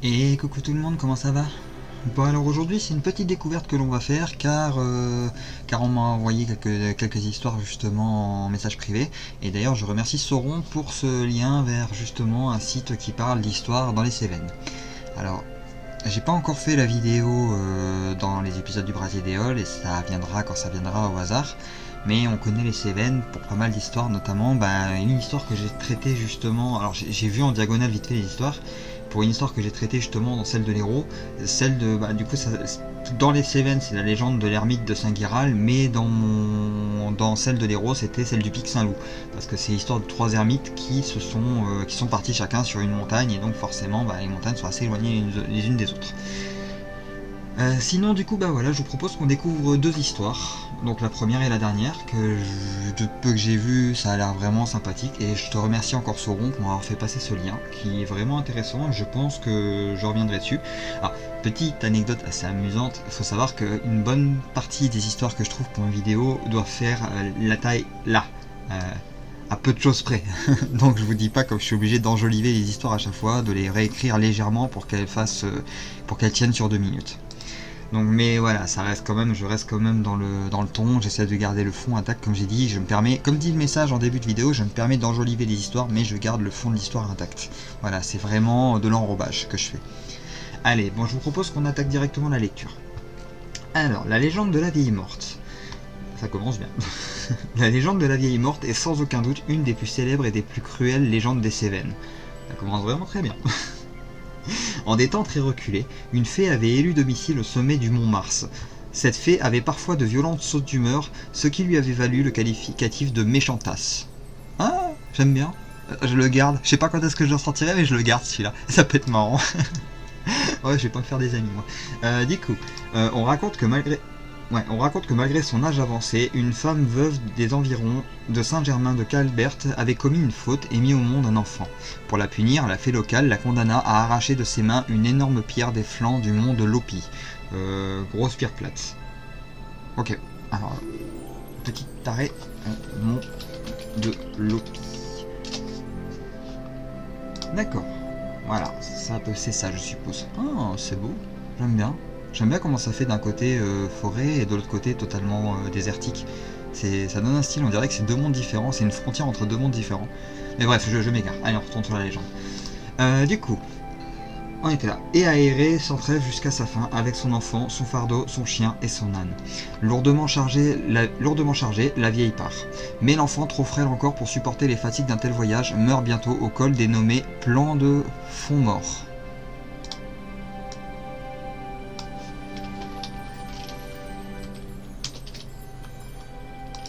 Et coucou tout le monde, comment ça va? Bon alors aujourd'hui c'est une petite découverte que l'on va faire car on m'a envoyé quelques histoires justement en message privé. Et d'ailleurs je remercie Sauron pour ce lien vers justement un site qui parle d'histoire dans les Cévennes. Alors j'ai pas encore fait la vidéo dans les épisodes du Brasier des Halles et ça viendra quand ça viendra au hasard. Mais on connaît les Cévennes pour pas mal d'histoires, notamment une histoire que j'ai traitée justement. Alors j'ai vu en diagonale vite fait les histoires. Pour une histoire que j'ai traitée justement dans celle de l'héros, celle de du coup dans les Cévennes c'est la légende de l'ermite de Saint-Guiral, mais dans celle de l'héros c'était celle du Pic Saint-Loup, parce que c'est l'histoire de trois ermites qui sont partis chacun sur une montagne, et donc forcément les montagnes sont assez éloignées les unes des autres. Sinon du coup voilà, je vous propose qu'on découvre deux histoires. Donc la première et la dernière, de peu que j'ai vu, ça a l'air vraiment sympathique, et je te remercie encore Sauron pour m'avoir fait passer ce lien qui est vraiment intéressant, et je pense que je reviendrai dessus. Alors petite anecdote assez amusante, il faut savoir qu'une bonne partie des histoires que je trouve pour une vidéo doivent faire la taille là, à peu de choses près. Donc je vous dis pas, comme je suis obligé d'enjoliver les histoires à chaque fois, de les réécrire légèrement pour qu'elles tiennent sur 2 minutes. Donc, mais voilà, ça reste quand même, je reste quand même dans le ton, j'essaie de garder le fond intact, comme j'ai dit, je me permets, comme dit le message en début de vidéo, je me permets d'enjoliver les histoires, mais je garde le fond de l'histoire intact. Voilà, c'est vraiment de l'enrobage que je fais. Allez, bon, je vous propose qu'on attaque directement la lecture. Alors, la légende de la vieille morte. Ça commence bien. La légende de la vieille morte est sans aucun doute une des plus célèbres et des plus cruelles légendes des Cévennes. Ça commence vraiment très bien. En des temps très reculés, une fée avait élu domicile au sommet du mont Mars. Cette fée avait parfois de violentes sautes d'humeur, ce qui lui avait valu le qualificatif de méchantasse. Ah, j'aime bien. Je le garde. Je sais pas quand est-ce que je le sortirai, mais je le garde celui-là. Ça peut être marrant. Ouais, je vais pas me faire des amis, moi. Du coup, on raconte que malgré son âge avancé, une femme veuve des environs de Saint-Germain de Calbert avait commis une faute et mis au monde un enfant. Pour la punir, la fée locale la condamna à arracher de ses mains une énorme pierre des flancs du mont de Lopi. Grosse pierre plate. Ok, alors, petit arrêt, mont de Lopi. D'accord, voilà, c'est ça je suppose. Ah, c'est beau, j'aime bien. J'aime bien comment ça fait d'un côté forêt et de l'autre côté totalement désertique. Ça donne un style, on dirait que c'est deux mondes différents, c'est une frontière entre deux mondes différents. Mais bref, je m'égare. Allez, on retourne sur la légende. Du coup, on était là. Et aéré sans trêve jusqu'à sa fin, avec son enfant, son fardeau, son chien et son âne. Lourdement chargée, la vieille part. Mais l'enfant, trop frêle encore pour supporter les fatigues d'un tel voyage, meurt bientôt au col dénommé Plan de Fontmort.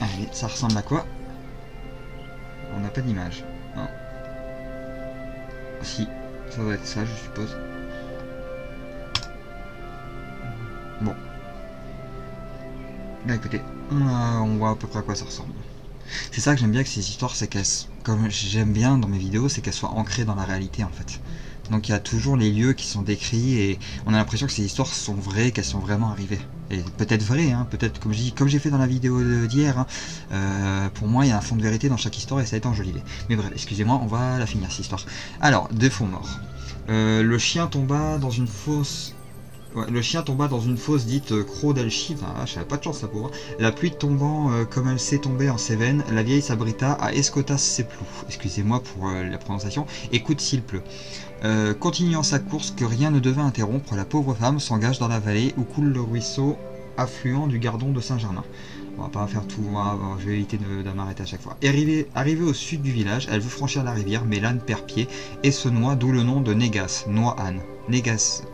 Allez, ça ressemble à quoi? On n'a pas d'image. Non. Si, ça doit être ça, je suppose. Bon. Là, écoutez, on voit à peu près à quoi ça ressemble. C'est ça que j'aime bien avec ces histoires, c'est qu'elles, comme j'aime bien dans mes vidéos, c'est qu'elles soient ancrées dans la réalité en fait. Donc il y a toujours les lieux qui sont décrits et on a l'impression que ces histoires sont vraies, qu'elles sont vraiment arrivées. Et peut-être vraies, hein, peut-être comme j'ai fait dans la vidéo d'hier, hein, pour moi il y a un fond de vérité dans chaque histoire et ça a été enjolivé. Mais bref, excusez-moi, on va la finir cette histoire. Alors, des fonds morts. Le chien tomba dans une fosse... Ouais, le chien tomba dans une fosse dite Croc d'Alchi, enfin, je n'avais pas de chance ça pour moi. La pluie tombant comme elle s'est tombée en Cévennes, la vieille s'abrita à Escotas Seplou, excusez-moi pour la prononciation, écoute s'il pleut. Continuant sa course que rien ne devait interrompre, la pauvre femme s'engage dans la vallée où coule le ruisseau affluent du Gardon de Saint-Germain. On va pas faire tout, je vais éviter de m'arrêter à chaque fois. Arrivée au sud du village, elle veut franchir la rivière, mais l'âne perd pied et se noie, d'où le nom de Négas, noix-âne. Négas.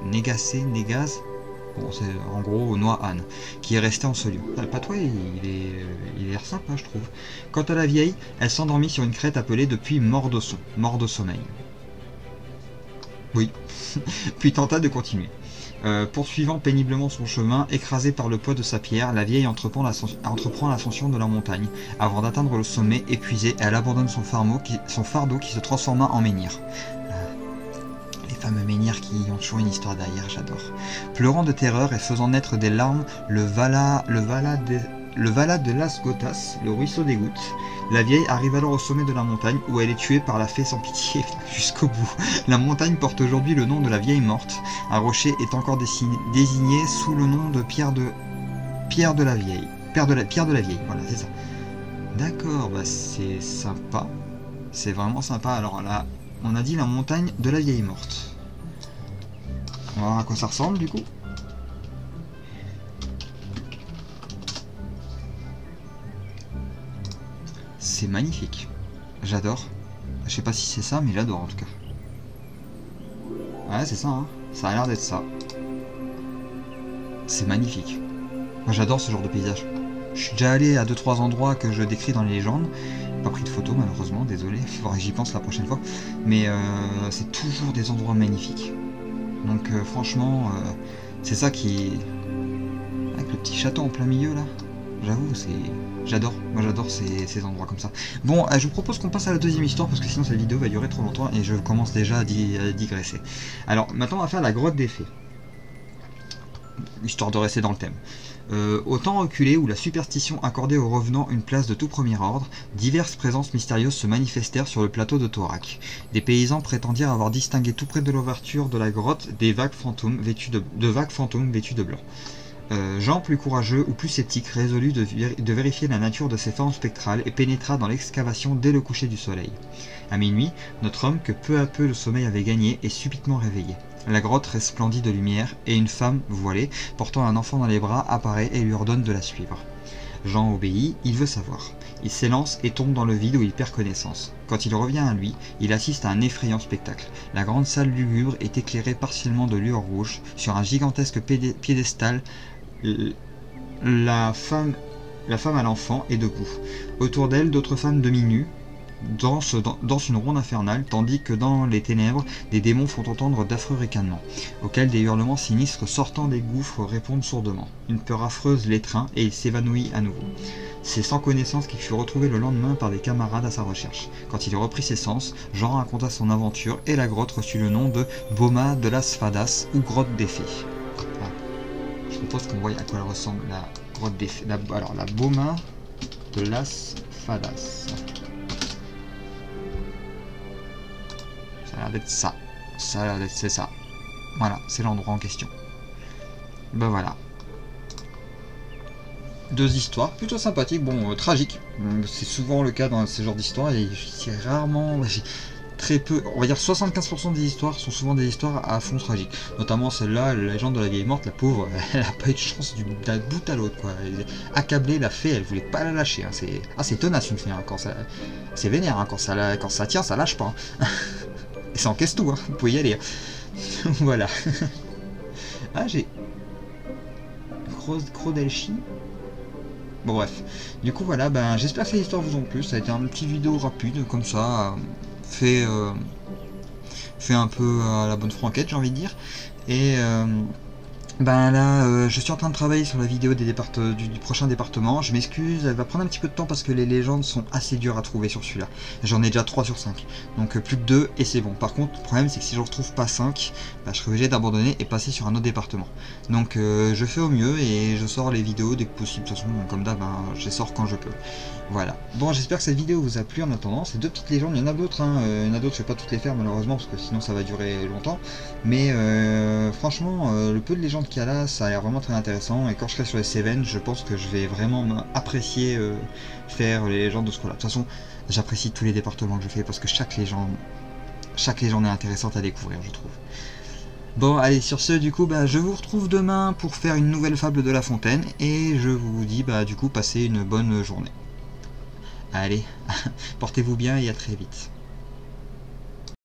Bon, c'est en gros noix-âne, qui est resté en ce lieu. Le patois, il est l'air sympa, je trouve. Quant à la vieille, elle s'endormit sur une crête appelée depuis mort de sommeil. Oui, puis tenta de continuer. Poursuivant péniblement son chemin, écrasée par le poids de sa pierre, la vieille entreprend l'ascension de la montagne. Avant d'atteindre le sommet, épuisée, elle abandonne son fardeau qui se transforma en menhir. Les fameux menhirs qui ont toujours une histoire derrière, j'adore. Pleurant de terreur et faisant naître des larmes, le Vala de Las Gotas, le ruisseau des gouttes, La vieille arrive alors au sommet de la montagne où elle est tuée par la fée sans pitié jusqu'au bout. La montagne porte aujourd'hui le nom de la vieille morte. Un rocher est encore désigné sous le nom de Pierre de la Vieille. Pierre de la Vieille, voilà, c'est ça. D'accord, bah c'est sympa. C'est vraiment sympa. Alors là, on a dit la montagne de la vieille morte. On va voir à quoi ça ressemble du coup. C'est magnifique. J'adore. Je sais pas si c'est ça, mais j'adore en tout cas. Ouais, c'est ça, hein. Ça a l'air d'être ça. C'est magnifique. Moi j'adore ce genre de paysage. Je suis déjà allé à 2-3 endroits que je décris dans les légendes. Pas pris de photos malheureusement, désolé. Il faudrait que j'y pense la prochaine fois. Mais c'est toujours des endroits magnifiques. Donc franchement, c'est ça qui... Avec le petit château en plein milieu là. J'avoue, c'est... J'adore. Moi j'adore ces endroits comme ça. Bon, je vous propose qu'on passe à la deuxième histoire parce que sinon cette vidéo va durer trop longtemps et je commence déjà à digresser. Alors maintenant on va faire la grotte des fées. Histoire de rester dans le thème. Au temps reculé où la superstition accordait aux revenants une place de tout premier ordre, diverses présences mystérieuses se manifestèrent sur le plateau de Thorac. Des paysans prétendirent avoir distingué tout près de l'ouverture de la grotte des vagues fantômes vêtus de blanc. Jean, plus courageux ou plus sceptique, résolut de vérifier la nature de ces formes spectrales et pénétra dans l'excavation dès le coucher du soleil. À minuit, notre homme, que peu à peu le sommeil avait gagné, est subitement réveillé. La grotte resplendit de lumière et une femme voilée, portant un enfant dans les bras, apparaît et lui ordonne de la suivre. Jean obéit, il veut savoir. Il s'élance et tombe dans le vide où il perd connaissance. Quand il revient à lui, il assiste à un effrayant spectacle. La grande salle lugubre est éclairée partiellement de lueurs rouges. Sur un gigantesque piédestal, la femme à l'enfant est debout. Autour d'elle, d'autres femmes demi-nues dansent une ronde infernale, tandis que dans les ténèbres, des démons font entendre d'affreux ricanements, auxquels des hurlements sinistres sortant des gouffres répondent sourdement. Une peur affreuse l'étreint et il s'évanouit à nouveau. C'est sans connaissance qu'il fut retrouvé le lendemain par des camarades à sa recherche. Quand il reprit ses sens, Jean raconta son aventure et la grotte reçut le nom de Boma de las Fadas ou grotte des fées. Ah. Je propose qu'on voie à quoi elle ressemble la grotte des fées. Alors la Boma de las Fadas. Ça a l'air d'être ça. Ça a l'air d'être c'est ça. Voilà, c'est l'endroit en question. Ben voilà. Deux histoires plutôt sympathiques, bon, tragiques. C'est souvent le cas dans ce genre d'histoires et c'est rarement... Très peu, on va dire 75% des histoires sont souvent des histoires à fond tragique. Notamment celle-là, la légende de la vieille morte, la pauvre, elle a pas eu de chance d'un bout à l'autre, quoi. Elle est accablée, la fée, elle voulait pas la lâcher. Hein. C'est tenace une fée, hein. C'est vénère, hein. Quand ça tient, ça lâche pas. Hein. Et ça encaisse tout, hein. Vous pouvez y aller. Hein. Voilà. Ah, j'ai... Crodelchi. Bon bref. Du coup voilà, ben j'espère que ces histoires vous ont plu. Ça a été un petit vidéo rapide, comme ça. Fait un peu à la bonne franquette, j'ai envie de dire. Et ben là, je suis en train de travailler sur la vidéo du prochain département. Je m'excuse, elle va prendre un petit peu de temps parce que les légendes sont assez dures à trouver sur celui-là. J'en ai déjà 3 sur 5. Donc plus que 2 et c'est bon. Par contre, le problème c'est que si je ne retrouve pas 5, bah, je serai obligé d'abandonner et passer sur un autre département. Donc je fais au mieux et je sors les vidéos dès que possible. De toute façon, comme d'hab, hein, je les sors quand je peux. Voilà. Bon, j'espère que cette vidéo vous a plu en attendant. Ces 2 petites légendes, il y en a d'autres. Hein. Il y en a d'autres, je ne vais pas toutes les faire malheureusement parce que sinon ça va durer longtemps. Mais franchement, le peu de légendes qu'il y a là, ça a l'air vraiment très intéressant. Et quand je serai sur les Cévennes, je pense que je vais vraiment apprécier faire les légendes de ce coup-là. De toute façon, j'apprécie tous les départements que je fais parce que chaque légende est intéressante à découvrir, je trouve. Bon, allez, sur ce, du coup, bah, je vous retrouve demain pour faire une nouvelle fable de La Fontaine. Et je vous dis, bah, du coup, passez une bonne journée. Allez, portez-vous bien et à très vite.